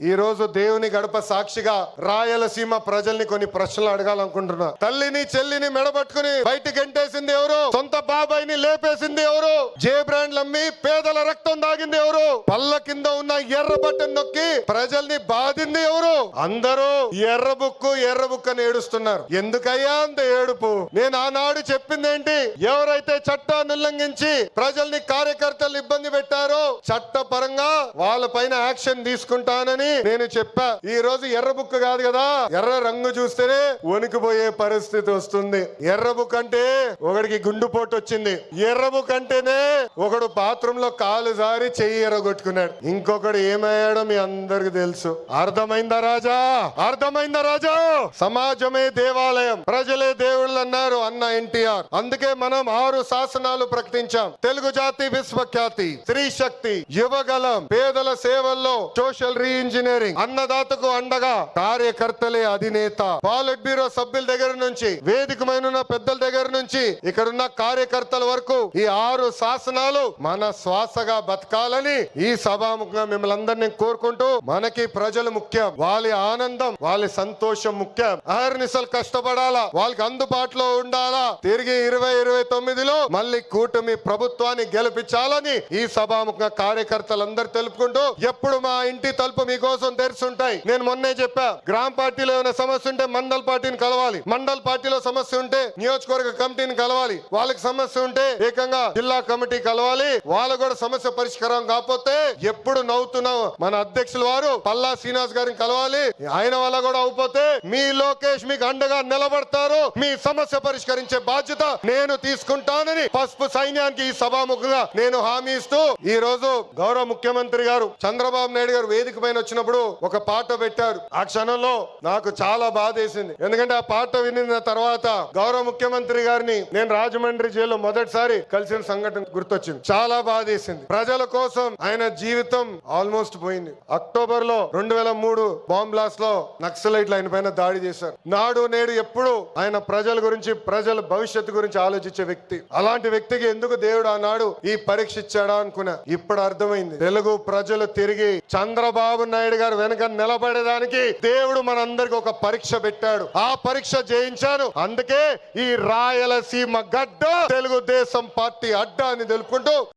ఈ రోజు దేవుని గడప సాక్షిగా రాయలసీమ ప్రజల్ని కొన్ని ప్రశ్నలు అడగాలనుకుంటున్నా. తల్లిని చెల్లిని మెడబట్టుకుని బయటికి గెంటేసింది ఎవరు? సొంత బాబాయిని లేపేసింది ఎవరు? జే బ్రాండ్లు అమ్మి పేదల రక్తం దాగింది ఎవరు? పళ్ళ కింద ఉన్న ఎర్ర బట్టను నొక్కి ప్రజల్ని బాధింది ఎవరు? అందరూ ఎర్ర బుక్కు అని ఏడుస్తున్నారు. ఎందుకయ్యా అంత ఏడుపు? నేను ఆనాడు చెప్పింది ఏంటి? ఎవరైతే చట్టాన్ని ఉల్లంఘించి ప్రజల్ని కార్యకర్తలు ఇబ్బంది పెట్టారో చట్టపరంగా వాళ్ళ పైన యాక్షన్ తీసుకుంటానని నేను చెప్పా. ఈ రోజు ఎర్ర బుక్ కాదు కదా, ఎర్ర రంగు చూస్తేనే వణికిపోయే పరిస్థితి వస్తుంది. ఎర్ర బుక్ అంటే ఒకడికి గుండుపోటు వచ్చింది. ఎర్ర బుక్ అంటేనే ఒకడు బాత్రూమ్ లో కాలు జారి చెయ్యి ఎర్రగొట్టుకున్నాడు. ఇంకొకడు ఏమయ్యాడో మీ అందరికి తెలుసు. అర్థమైందా రాజా? అర్థమైందా రాజా? సమాజమే దేవాలయం, ప్రజలే దేవుళ్ళు అన్నారు అన్న ఎన్టీఆర్. అందుకే మనం 6 శాసనాలు ప్రకటించాం. తెలుగు జాతి విశ్వఖ్యాతి, స్త్రీ శక్తి, యువగలం, పేదల సేవల్లో సోషల్ రీఇంజనీరింగ్, అన్నదాతకు అండగా కార్యకర్తలే అధినేత. పాలిట్ బ్యూరో సభ్యుల దగ్గర నుంచి వేదికమైన పెద్దల దగ్గర నుంచి ఇక్కడున్న కార్యకర్తల వరకు ఈ 6 శాసనాలు మన శ్వాసగా బతకాలని ఈ సభాముఖంగా మిమ్మల్ని అందరినీ కోరుకుంటూ, మనకి ప్రజలు ముఖ్యం, వాళ్ళ ఆనందం వాళ్ళ సంతోషం ముఖ్యం. అహర్నిశలు కష్టపడాలా, వాళ్ళకి అందుబాటులో ఉండాలా. తిరిగి 2029లో మళ్ళీ కూటమి ప్రభుత్వాన్ని గెలిపించాలని ఈ సభాముఖంగా కార్యకర్తలందరూ తెలుపుకుంటూ, ఎప్పుడు మా ఇంటి తలుపు మీకోసం తెరుచుంటాయి. నేను మొన్నే చెప్పా, గ్రామ పార్టీలో ఏమైనా సమస్య ఉంటే మండల్ పార్టీని కలవాలి, మండల్ పార్టీలో సమస్య ఉంటే నియోజకవర్గ కమిటీని కలవాలి, వాళ్ళకి సమస్య ఉంటే ఏకంగా జిల్లా కమిటీ కలవాలి. వాళ్ళ కూడా సమస్య పరిష్కారం కాకపోతే ఎప్పుడు నవ్వుతున్నావు మన అధ్యక్షుల వారు పల్లా శ్రీనివాస్ గారిని కలవాలి. ఆయన వల్ల కూడా అయిపోతే మీ లోకేష్ మీకు అండగా నిలబడతారు. మీ సమస్య పరిష్కరించే బాధ్యత నేను తీసుకుంటానని పసుపు సైన్యానికి ఈ సభాముఖంగా నేను హామీ ఇస్తూ, ఈ రోజు గౌరవ ముఖ్యమంత్రి గారు చంద్రబాబు నాయుడు గారు వేదిక పైన వచ్చినప్పుడు ఒక పాట పెట్టారు. ఆ క్షణంలో నాకు చాలా బాధేసింది. ఎందుకంటే ఆ పాట వినిన తర్వాత గౌరవ ముఖ్యమంత్రి గారిని నేను రాజమండ్రి జైల్లో మొదటిసారి కలిసిన సంఘటన గుర్తొచ్చింది. చాలా బాధేసింది. ప్రజల కోసం ఆయన జీవితం ఆల్మోస్ట్ పోయింది. అక్టోబర్ లో 2003 బాంబ్ బ్లాస్ట్ లో నక్సలైట్లు ఆయన పైన దాడి చేశారు. నాడు నేడు ఎప్పుడు ఆయన ప్రజల గురించి, ప్రజల భవిష్యత్తు గురించి ఆలోచించే వ్యక్తి. అలాంటి వ్యక్తికి ఎందుకు దేవుడు ఆనాడు ఈ పరీక్ష ఇచ్చాడా అనుకున్నా. ఇప్పుడు అర్థమైంది. తెలుగు ప్రజలు తిరిగి చంద్రబాబు నాయుడు గారు వెనక నిలబడేదానికి దేవుడు మనందరికి ఒక పరీక్ష పెట్టాడు. ఆ పరీక్ష జయించాను. అందుకే ఈ రాయలసీమ గడ్డ తెలుగుదేశం పార్టీ అడ్డా అని తెలుపుకుంటూ